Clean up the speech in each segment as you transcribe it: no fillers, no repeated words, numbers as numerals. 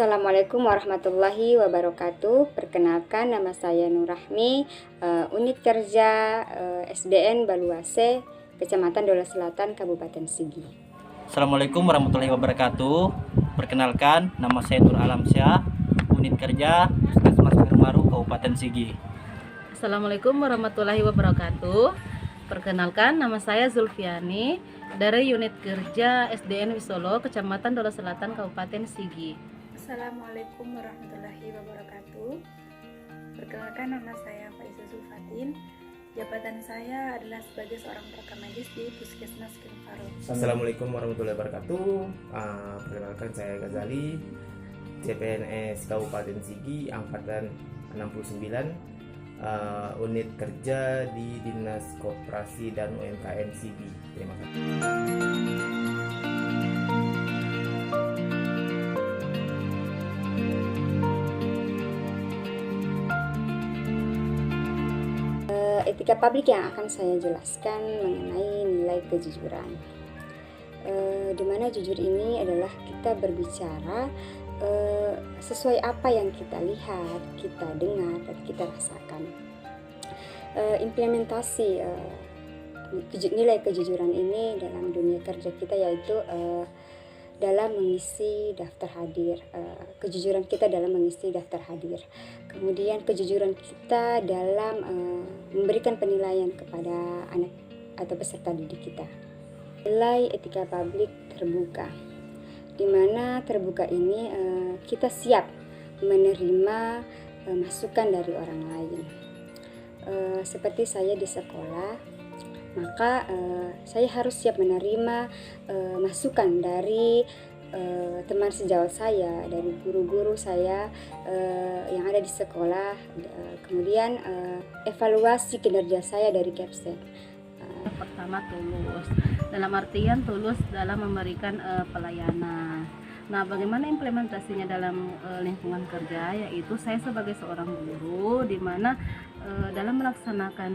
Assalamualaikum warahmatullahi wabarakatuh. Perkenalkan, nama saya Nur Rahmi, unit kerja SDN Baluase, Kecamatan Dola Selatan, Kabupaten Sigi. Assalamualaikum warahmatullahi wabarakatuh. Perkenalkan, nama saya Nur Alamsyah, unit kerja Puskesmas Maru, Kabupaten Sigi. Assalamualaikum warahmatullahi wabarakatuh. Perkenalkan, nama saya Zulfiani dari unit kerja SDN Wisolo, Kecamatan Dola Selatan, Kabupaten Sigi. Assalamualaikum warahmatullahi wabarakatuh. Perkenalkan, nama saya Faiza Zulfatin. Jabatan saya adalah sebagai seorang perekam medis di Puskesmas Kenfaro. Assalamualaikum warahmatullahi wabarakatuh. Perkenalkan, saya Ghazali, CPNS Kabupaten Sigi, angkatan 69, unit kerja di Dinas Koperasi dan UMKM Sigi. Terima kasih. Etika publik yang akan saya jelaskan mengenai nilai kejujuran. Di mana jujur ini adalah kita berbicara sesuai apa yang kita lihat, kita dengar, dan kita rasakan. Implementasi nilai kejujuran ini dalam dunia kerja kita yaitu dalam mengisi daftar hadir, kejujuran kita dalam mengisi daftar hadir, kemudian kejujuran kita dalam memberikan penilaian kepada anak atau peserta didik kita. Nilai etika publik terbuka, di mana terbuka ini kita siap menerima masukan dari orang lain. Seperti saya di sekolah, maka saya harus siap menerima masukan dari teman sejawat saya, dari guru-guru saya yang ada di sekolah, kemudian evaluasi kinerja saya dari Kepsen. Pertama, tulus. Dalam artian tulus dalam memberikan pelayanan. Nah, bagaimana implementasinya dalam lingkungan kerja, yaitu saya sebagai seorang guru, di mana dalam melaksanakan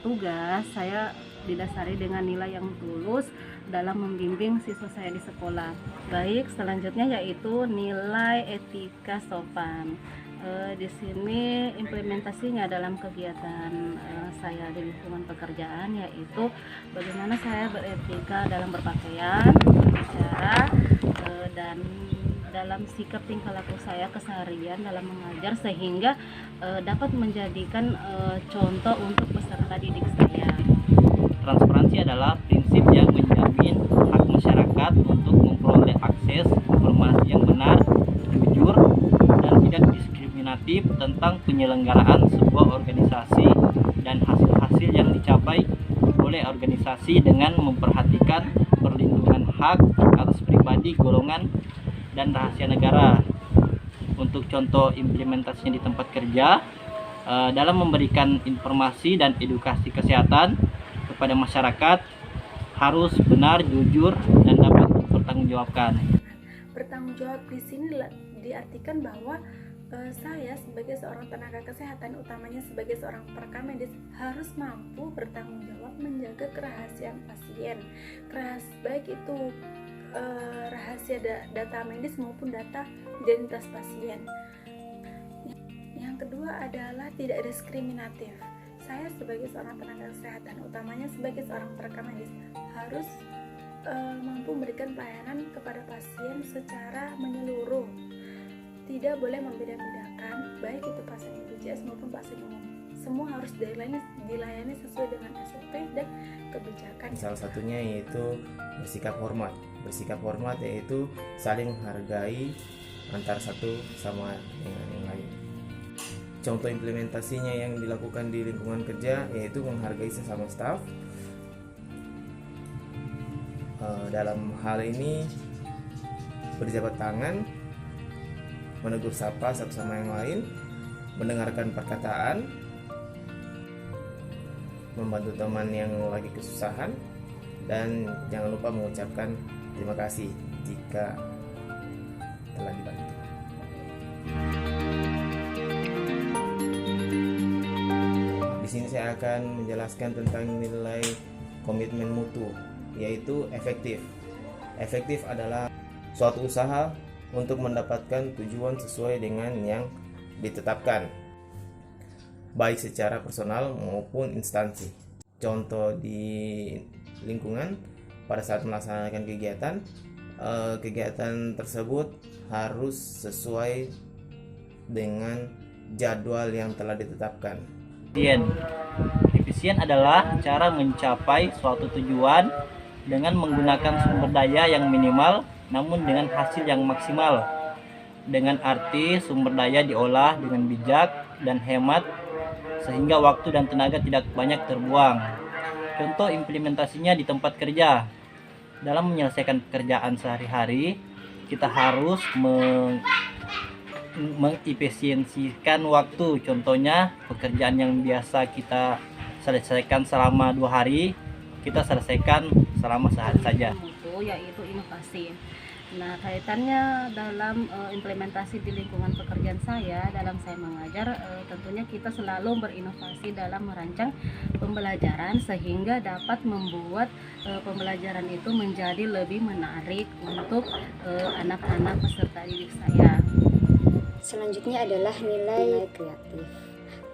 tugas saya didasari dengan nilai yang tulus dalam membimbing siswa saya di sekolah. Baik, selanjutnya yaitu nilai etika sopan. Di sini implementasinya dalam kegiatan saya di lingkungan pekerjaan, yaitu bagaimana saya beretika dalam berpakaian, berbicara, dan dalam sikap tingkah laku saya keseharian dalam mengajar, sehingga dapat menjadikan contoh untuk peserta didik saya. Transparansi adalah prinsip yang menjamin hak masyarakat untuk memperoleh akses informasi yang benar, jujur, dan tidak diskriminatif tentang penyelenggaraan sebuah organisasi dan hasil-hasil yang dicapai oleh organisasi dengan memperhatikan perlindungan hak atas pribadi, golongan, dan rahasia negara. Untuk contoh implementasinya di tempat kerja, dalam memberikan informasi dan edukasi kesehatan kepada masyarakat harus benar, jujur, dan dapat dipertanggungjawabkan. Bertanggung jawab di sini diartikan bahwa saya sebagai seorang tenaga kesehatan, utamanya sebagai seorang perekam medis, harus mampu bertanggung jawab menjaga kerahasiaan pasien, baik itu rahasia data medis maupun data identitas pasien. Yang kedua adalah tidak diskriminatif. Saya sebagai seorang tenaga kesehatan, utamanya sebagai seorang perekam medis, harus mampu memberikan pelayanan kepada pasien secara menyeluruh. Tidak boleh membeda-bedakan, baik itu pasien BPJS maupun pasien umum. Semua harus dilayani sesuai dengan SOP dan kebijakan. Salah satunya yaitu bersikap hormat. Bersikap hormat yaitu saling menghargai antar satu sama dengan yang lain. Contoh implementasinya yang dilakukan di lingkungan kerja yaitu menghargai sesama staf. Dalam hal ini berjabat tangan, menegur sapa satu sama yang lain, mendengarkan perkataan, membantu teman yang lagi kesusahan, dan jangan lupa mengucapkan terima kasih jika telah dibantu. Di sini saya akan menjelaskan tentang nilai komitmen mutu, yaitu efektif. Efektif adalah suatu usaha untuk mendapatkan tujuan sesuai dengan yang ditetapkan, baik secara personal maupun instansi. Contoh di lingkungan pada saat melaksanakan kegiatan tersebut harus sesuai dengan jadwal yang telah ditetapkan. Efisien adalah cara mencapai suatu tujuan dengan menggunakan sumber daya yang minimal namun dengan hasil yang maksimal. Dengan arti sumber daya diolah dengan bijak dan hemat sehingga waktu dan tenaga tidak banyak terbuang. Contoh implementasinya di tempat kerja. Dalam menyelesaikan pekerjaan sehari-hari, kita harus mengefisiensikan waktu. Contohnya pekerjaan yang biasa kita selesaikan selama 2 hari, kita selesaikan selama sehari saja. Itu yaitu inovasi. Nah, kaitannya dalam implementasi di lingkungan pekerjaan saya, dalam saya mengajar, tentunya kita selalu berinovasi dalam merancang pembelajaran sehingga dapat membuat pembelajaran itu menjadi lebih menarik untuk anak-anak peserta didik saya. Selanjutnya adalah nilai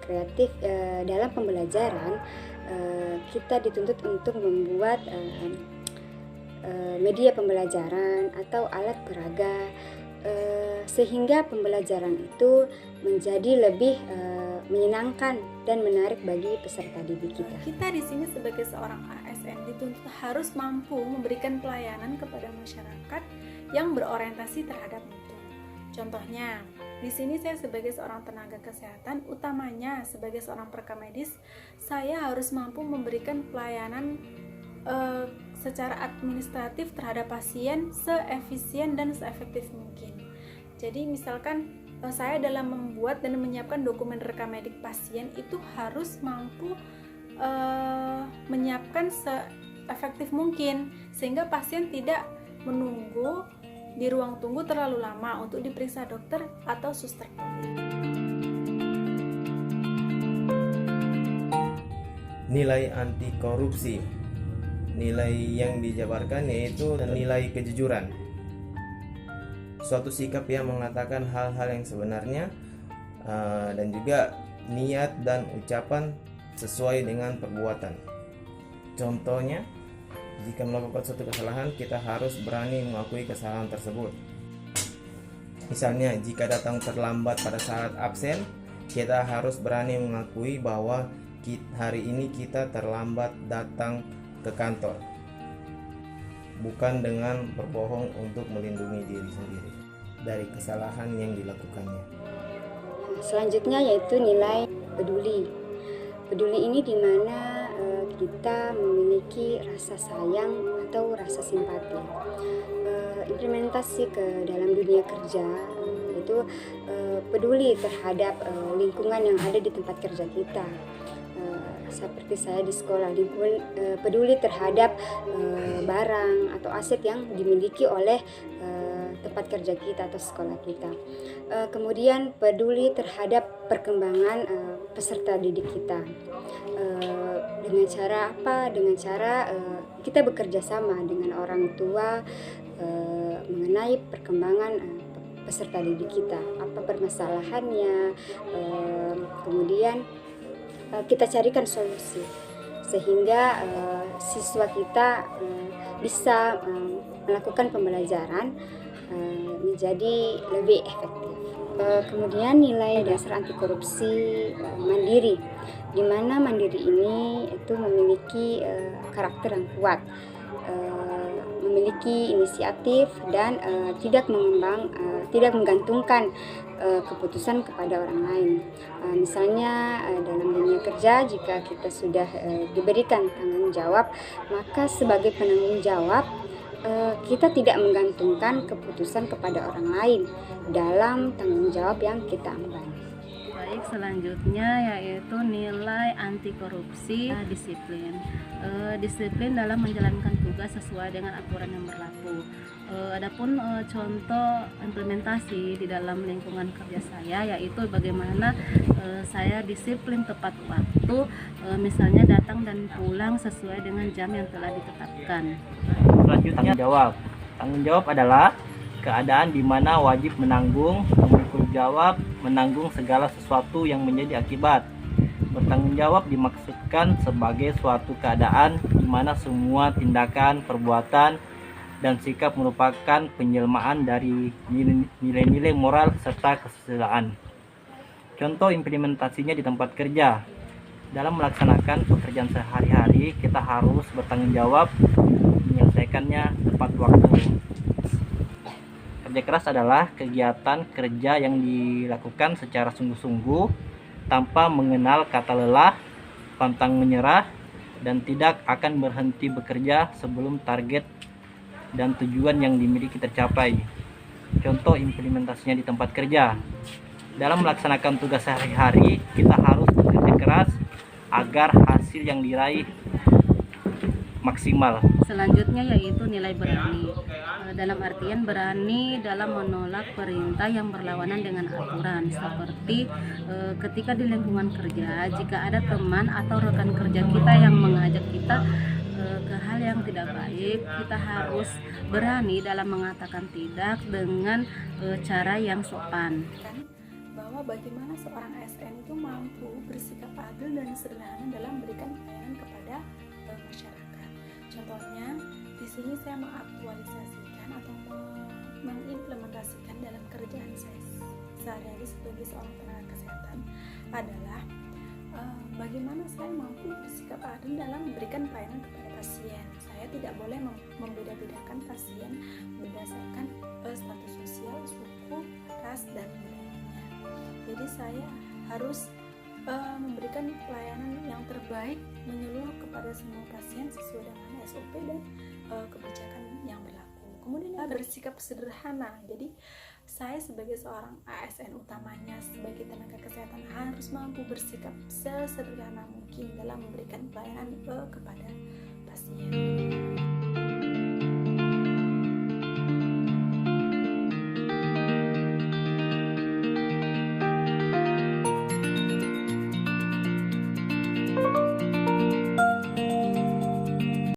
kreatif. Dalam pembelajaran kita dituntut untuk membuat media pembelajaran atau alat peraga sehingga pembelajaran itu menjadi lebih menyenangkan dan menarik bagi peserta didik kita. Kita di sini sebagai seorang ASN dituntut harus mampu memberikan pelayanan kepada masyarakat yang berorientasi terhadap mutu. Contohnya, di sini saya sebagai seorang tenaga kesehatan, utamanya sebagai seorang perekam medis, saya harus mampu memberikan pelayanan secara administratif terhadap pasien seefisien dan seefektif mungkin. Jadi misalkan saya dalam membuat dan menyiapkan dokumen rekam medik pasien itu harus mampu menyiapkan seefektif mungkin sehingga pasien tidak menunggu di ruang tunggu terlalu lama untuk diperiksa dokter atau suster. Nilai anti korupsi. Nilai yang dijabarkan yaitu nilai kejujuran. Suatu sikap yang mengatakan hal-hal yang sebenarnya dan juga niat dan ucapan sesuai dengan perbuatan. Contohnya, jika melakukan suatu kesalahan, kita harus berani mengakui kesalahan tersebut. Misalnya, jika datang terlambat pada saat absen, kita harus berani mengakui bahwa hari ini kita terlambat datang ke kantor, bukan dengan berbohong untuk melindungi diri sendiri dari kesalahan yang dilakukannya. Selanjutnya yaitu nilai peduli. Peduli ini di mana kita memiliki rasa sayang atau rasa simpati. Implementasi ke dalam dunia kerja itu peduli terhadap lingkungan yang ada di tempat kerja kita. Seperti saya di sekolah, peduli terhadap barang atau aset yang dimiliki oleh tempat kerja kita atau sekolah kita. Kemudian peduli terhadap perkembangan peserta didik kita. Dengan cara apa? Dengan cara kita bekerja sama dengan orang tua mengenai perkembangan peserta didik kita, apa permasalahannya, kemudian kita carikan solusi sehingga siswa kita bisa melakukan pembelajaran menjadi lebih efektif. Kemudian nilai dasar anti korupsi mandiri, di mana mandiri ini itu memiliki karakter yang kuat, memiliki inisiatif dan tidak menggantungkan keputusan kepada orang lain. Misalnya dalam dunia kerja, jika kita sudah diberikan tanggung jawab, maka sebagai penanggung jawab kita tidak menggantungkan keputusan kepada orang lain dalam tanggung jawab yang kita ambil. Baik, selanjutnya yaitu nilai anti korupsi, disiplin. Disiplin dalam menjalankan tugas sesuai dengan aturan yang berlaku. Adapun contoh implementasi di dalam lingkungan kerja saya yaitu bagaimana saya disiplin tepat waktu, misalnya datang dan pulang sesuai dengan jam yang telah ditetapkan. Selanjutnya tanggung jawab adalah keadaan di mana wajib menanggung, memikul jawab, menanggung segala sesuatu yang menjadi akibat. Bertanggung jawab dimaksudkan sebagai suatu keadaan di mana semua tindakan, perbuatan, dan sikap merupakan penjelmaan dari nilai-nilai moral serta kesusilaan. Contoh implementasinya di tempat kerja. Dalam melaksanakan pekerjaan sehari-hari, kita harus bertanggung jawab menyelesaikannya tepat waktu. Kerja keras adalah kegiatan kerja yang dilakukan secara sungguh-sungguh, tanpa mengenal kata lelah, pantang menyerah, dan tidak akan berhenti bekerja sebelum target dan tujuan yang dimiliki tercapai. Contoh implementasinya di tempat kerja. Dalam melaksanakan tugas sehari-hari, kita harus bekerja keras agar hasil yang diraih maksimal. Selanjutnya yaitu nilai berani. Dalam artian berani dalam menolak perintah yang berlawanan dengan aturan, seperti ketika di lingkungan kerja, jika ada teman atau rekan kerja kita yang mengajak kita ke hal yang tidak baik, kita harus berani dalam mengatakan tidak dengan cara yang sopan. Bahwa bagaimana seorang ASN itu mampu bersikap adil dan sederhana dalam memberikan pelayanan kepada masyarakat. Contohnya, di sini saya mengaktualisasikan atau mengimplementasikan dalam kerjaan saya sehari-hari sebagai seorang tenaga kesehatan adalah bagaimana saya mampu bersikap adil dalam memberikan pelayanan kepada pasien. Saya tidak boleh membeda-bedakan pasien berdasarkan status sosial, suku, ras, dan budayanya. Jadi saya harus memberikan pelayanan yang terbaik menyeluruh kepada semua pasien sesuai dengan SOP dan kebijakan yang berlaku. Kemudian bersikap sederhana. Jadi saya sebagai seorang ASN utamanya, sebagai tenaga kesehatan harus mampu bersikap sesederhana mungkin dalam memberikan pelayanan kepada pasien.